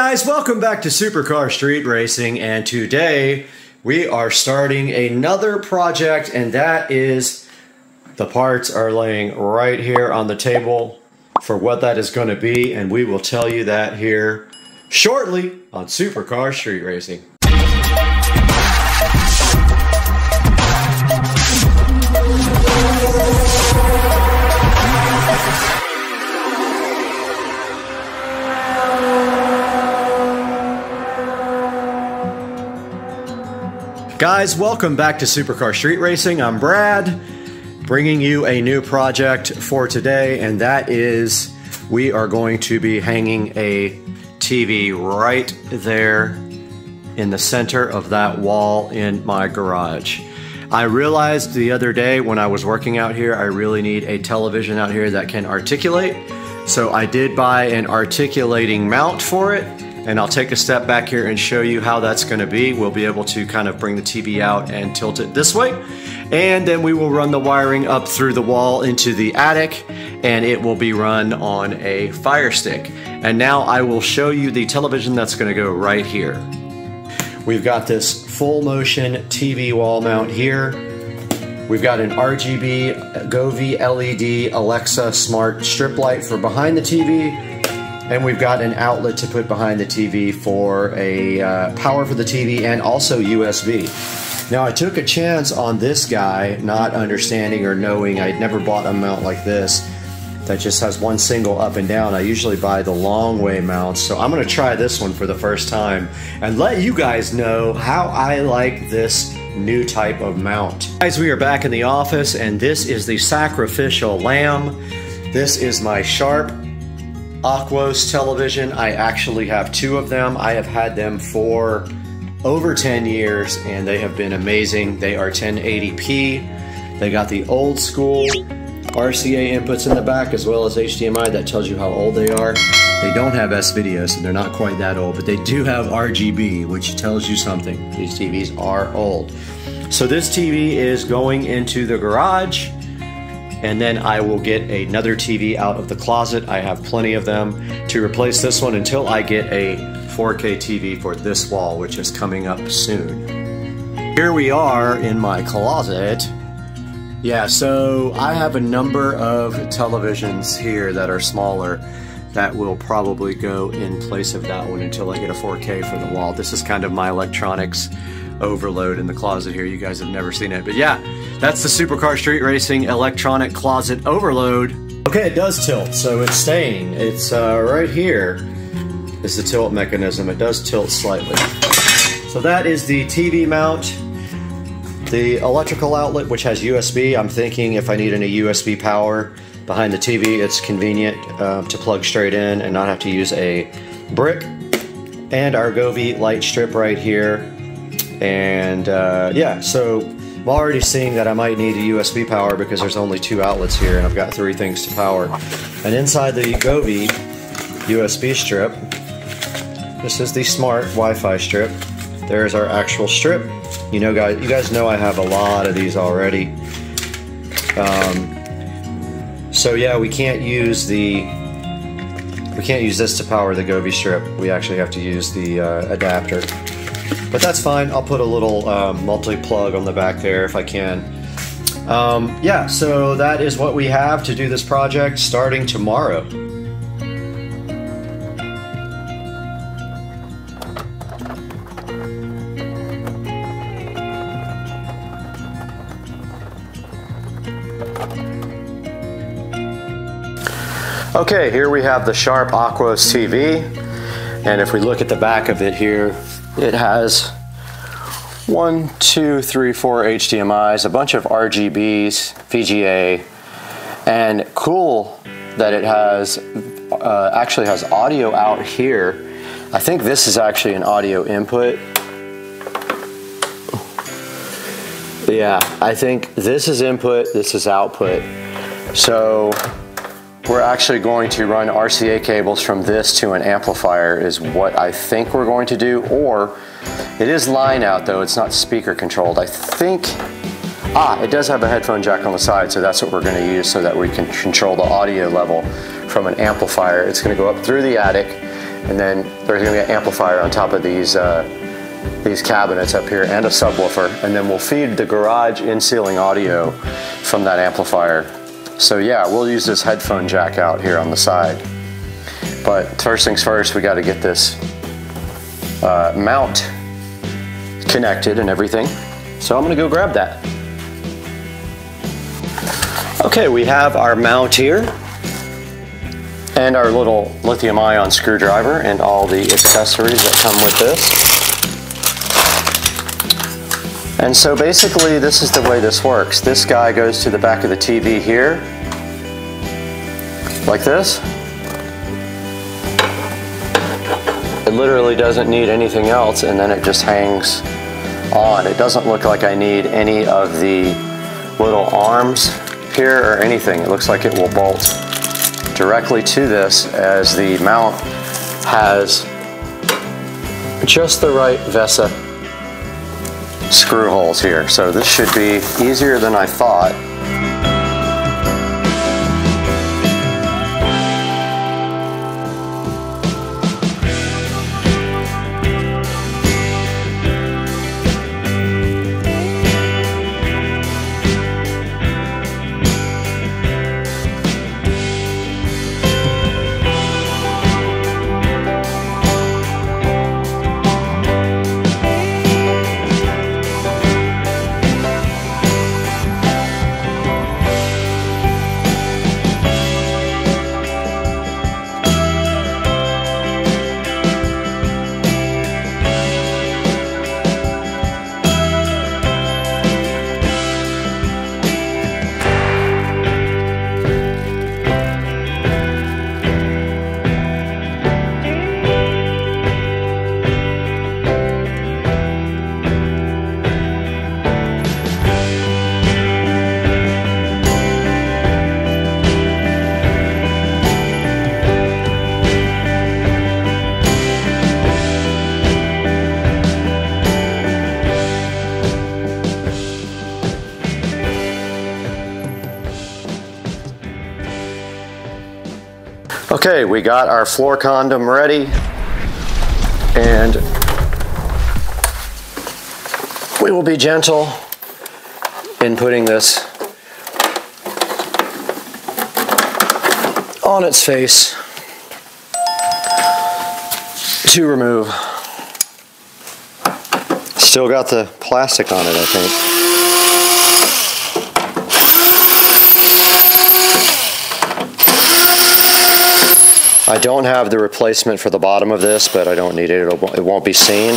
Guys, welcome back to Supercar Street Racing, and today we are starting another project, and that is the parts are laying right here on the table for what that is going to be, and we will tell you that here shortly on Supercar Street Racing. Guys, welcome back to Supercar Street Racing. I'm Brad, bringing you a new project for today, and that is we are going to be hanging a TV right there in the center of that wall in my garage. I realized the other day when I was working out here, I really need a television out here that can articulate. So I did buy an articulating mount for it. And I'll take a step back here and show you how that's going to be. We'll be able to kind of bring the TV out and tilt it this way. And then we will run the wiring up through the wall into the attic, and it will be run on a Fire Stick. And now I will show you the television that's going to go right here. We've got this full motion TV wall mount here. We've got an RGB Govee LED Alexa smart strip light for behind the TV. And we've got an outlet to put behind the TV for a power for the TV and also USB. Now I took a chance on this guy, not understanding or knowing. I'd never bought a mount like this that just has one single up and down. I usually buy the long way mounts, so I'm gonna try this one for the first time and let you guys know how I like this new type of mount. Guys, we are back in the office, and this is the sacrificial lamb. This is my Sharp Aquos television. I actually have two of them. I have had them for over 10 years and they have been amazing. They are 1080p. They got the old school RCA inputs in the back as well as HDMI. That tells you how old they are. They don't have S-video, so they're not quite that old, but they do have RGB, which tells you something. These TVs are old. So this TV is going into the garage, and then I will get another TV out of the closet. I have plenty of them to replace this one until I get a 4K TV for this wall, which is coming up soon. Here we are in my closet. Yeah, so I have a number of televisions here that are smaller that will probably go in place of that one until I get a 4K for the wall. This is kind of my electronics overload in the closet here. You guys have never seen it, but yeah, that's the Supercar Street Racing electronic closet overload. Okay, it does tilt, so it's staying. It's right here is the tilt mechanism. It does tilt slightly. So that is the TV mount. The electrical outlet, which has USB. I'm thinking if I need any USB power behind the TV, it's convenient to plug straight in and not have to use a brick. And our Govee light strip right here. And yeah, so I'm already seeing that I might need a USB power because there's only two outlets here and I've got three things to power. And inside the Govee USB strip, this is the smart Wi-Fi strip. There's our actual strip. You know, guys, you guys know I have a lot of these already. So yeah, we can't use this to power the Govee strip. We actually have to use the adapter. But that's fine. I'll put a little multi-plug on the back there if I can. Yeah, so that is what we have to do this project starting tomorrow. Okay, here we have the Sharp Aquos TV, and if we look at the back of it here, it has 1, 2, 3, 4 HDMIs, a bunch of RGBs, VGA, and cool that it has actually has audio out here. I think this is actually an audio input. Yeah, I think this is input, this is output. So we're actually going to run RCA cables from this to an amplifier is what I think we're going to do, or it is line out though, it's not speaker controlled. I think, it does have a headphone jack on the side, so that's what we're going to use so that we can control the audio level from an amplifier. It's going to go up through the attic And then there's gonna be an amplifier on top of these cabinets up here and a subwoofer. And then we'll feed the garage in-ceiling audio from that amplifier. So yeah, we'll use this headphone jack out here on the side. But first things first, we gotta get this mount connected and everything. So I'm gonna go grab that. Okay, we have our mount here and our little lithium-ion screwdriver and all the accessories that come with this. And so basically this is the way this works. This guy goes to the back of the TV here, like this. It literally doesn't need anything else, and then it just hangs on. It doesn't look like I need any of the little arms here or anything. It looks like it will bolt directly to this, as the mount has just the right VESA screw holes here. So this should be easier than I thought. Okay, we got our floor condom ready, and we will be gentle in putting this on its face to remove. Still got the plastic on it, I think. I don't have the replacement for the bottom of this, but I don't need it. It won't be seen.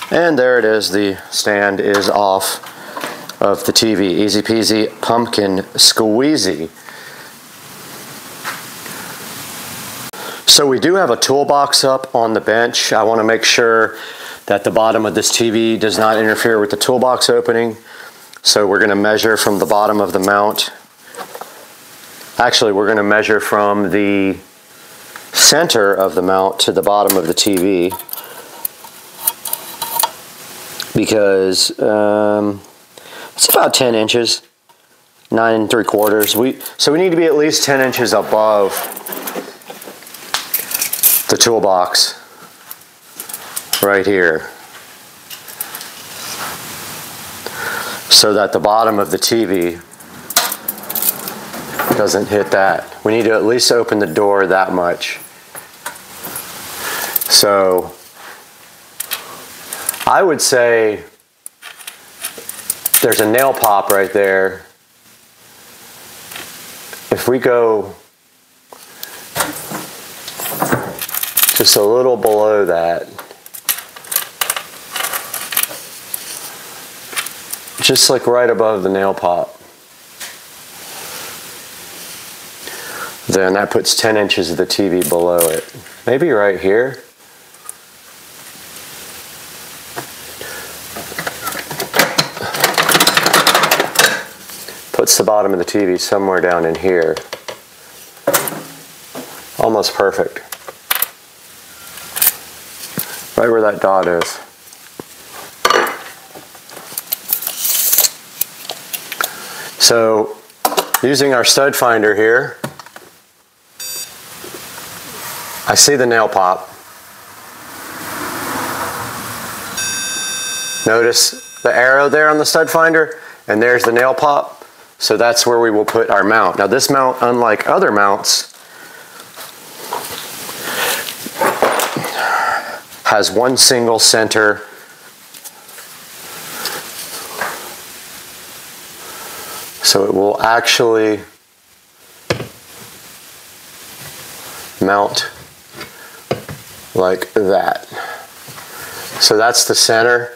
And there it is. The stand is off of the TV. Easy peasy, pumpkin squeezy. So we do have a toolbox up on the bench. I want to make sure that the bottom of this TV does not interfere with the toolbox opening. So we're going to measure from the bottom of the mount. Actually, we're going to measure from the center of the mount to the bottom of the TV, because it's about 10 inches, 9 3/4. So we need to be at least 10 inches above the toolbox right here, so that the bottom of the TV doesn't hit that. We need to at least open the door that much. So I would say there's a nail pop right there. If we go just a little below that, just like right above the nail pop, then that puts 10 inches of the TV below it. Maybe right here. Puts the bottom of the TV somewhere down in here. Almost perfect. Right where that dot is. So Using our stud finder here, I see the nail pop. Notice the arrow there on the stud finder, and there's the nail pop. So that's where we will put our mount. Now this mount, unlike other mounts, has one single center. So it will actually mount like that. So that's the center.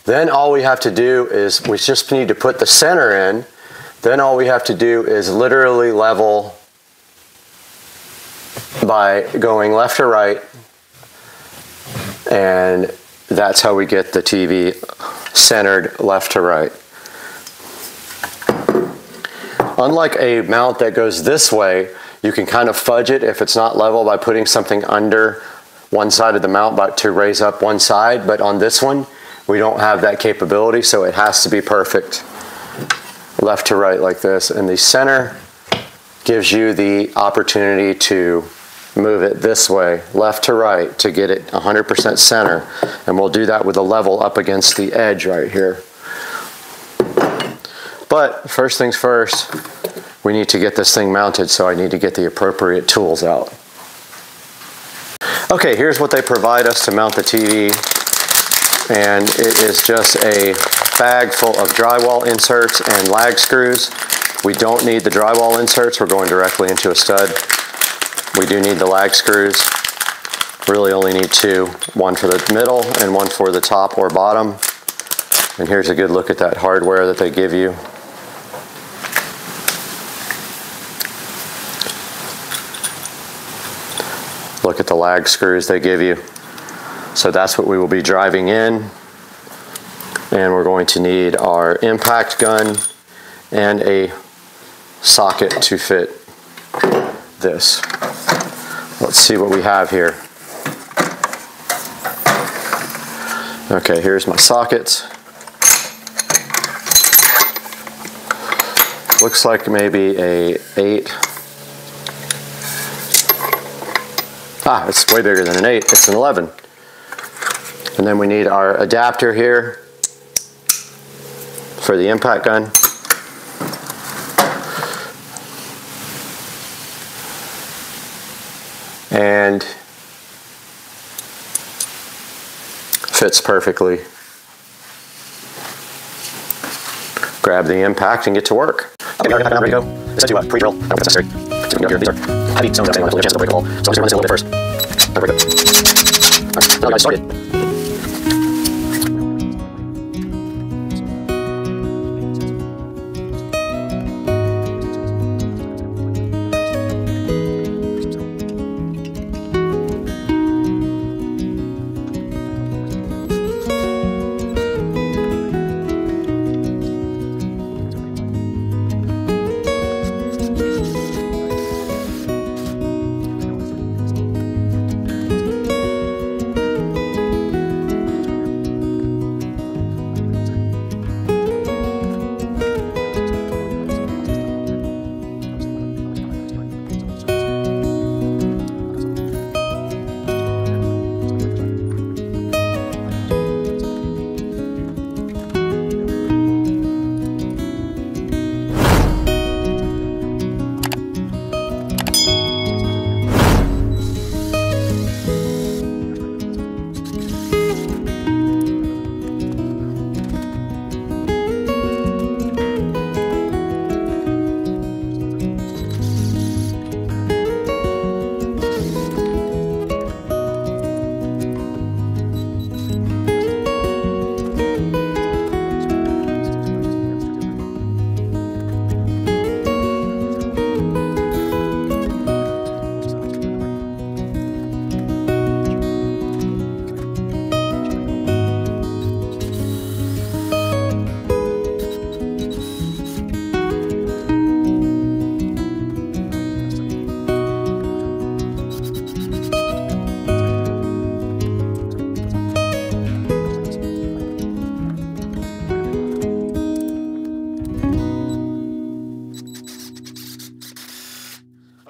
Then all we have to do is, we just need to put the center in. Then all we have to do is literally level by going left to right. And that's how we get the TV centered left to right. Unlike a mount that goes this way, you can kind of fudge it if it's not level by putting something under one side of the mount to raise up one side. But on this one, we don't have that capability, so it has to be perfect left to right like this. And the center gives you the opportunity to move it this way, left to right, to get it 100% center. And we'll do that with a level up against the edge right here. But first things first, we need to get this thing mounted, so I need to get the appropriate tools out. Okay, here's what they provide us to mount the TV. And it is just a bag full of drywall inserts and lag screws. We don't need the drywall inserts, we're going directly into a stud. We do need the lag screws. Really only need two, one for the middle and one for the top or bottom. And here's a good look at that hardware that they give you. Look at the lag screws they give you. So that's what we will be driving in. And we're going to need our impact gun and a socket to fit this. Let's see what we have here. Okay, here's my sockets. Looks like maybe a 8. Ah, it's way bigger than an 8, it's an 11. And then we need our adapter here for the impact gun. And fits perfectly. Grab the impact and get to work. Okay, we're ready to go. Is that too pre-drill? I don't think it's necessary. These are heavy stones that I'm going to chance to break a hole. So I'm just going to run this a little bit first. There we go. Alright, now we got it started.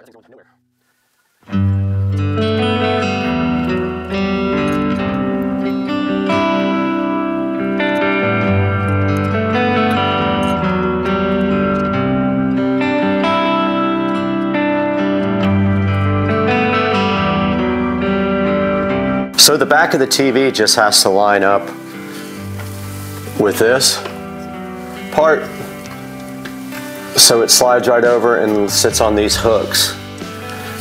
So the back of the TV just has to line up with this part, so it slides right over and sits on these hooks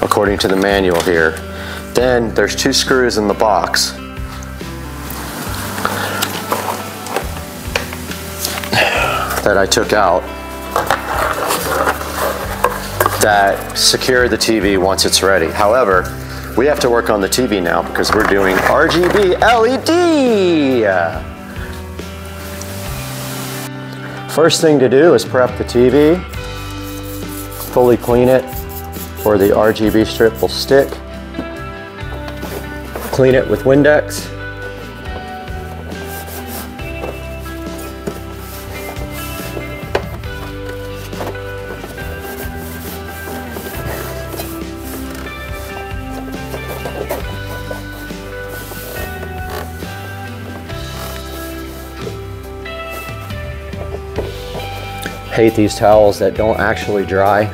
according to the manual here. Then there's 2 screws in the box that I took out that secure the TV once it's ready. However, we have to work on the TV now because we're doing RGB LED. First thing to do is prep the TV, fully clean it where the RGB strip will stick. Clean it with Windex. Hate these towels that don't actually dry.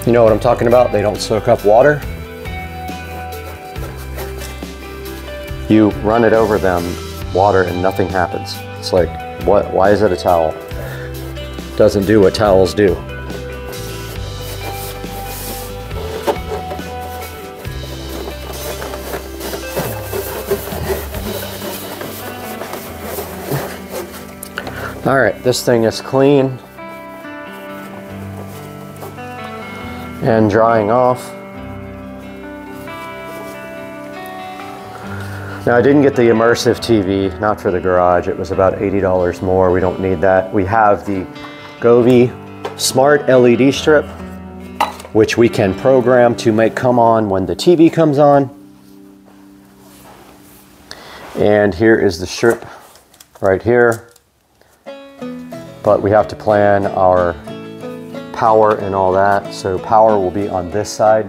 You know what I'm talking about? They don't soak up water. You run it over them, water, and nothing happens. It's like, what? Why is it a towel? Doesn't do what towels do. All right, this thing is clean and drying off. Now I didn't get the immersive TV, not for the garage. It was about $80 more. We don't need that. We have the Govee Smart LED strip, which we can program to make come on when the TV comes on. And here is the strip right here. But we have to plan our power and all that. So power will be on this side.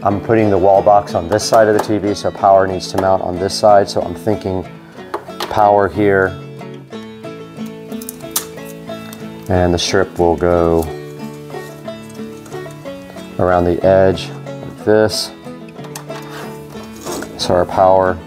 I'm putting the wall box on this side of the TV, so power needs to mount on this side. So I'm thinking power here. And the strip will go around the edge like this. So our power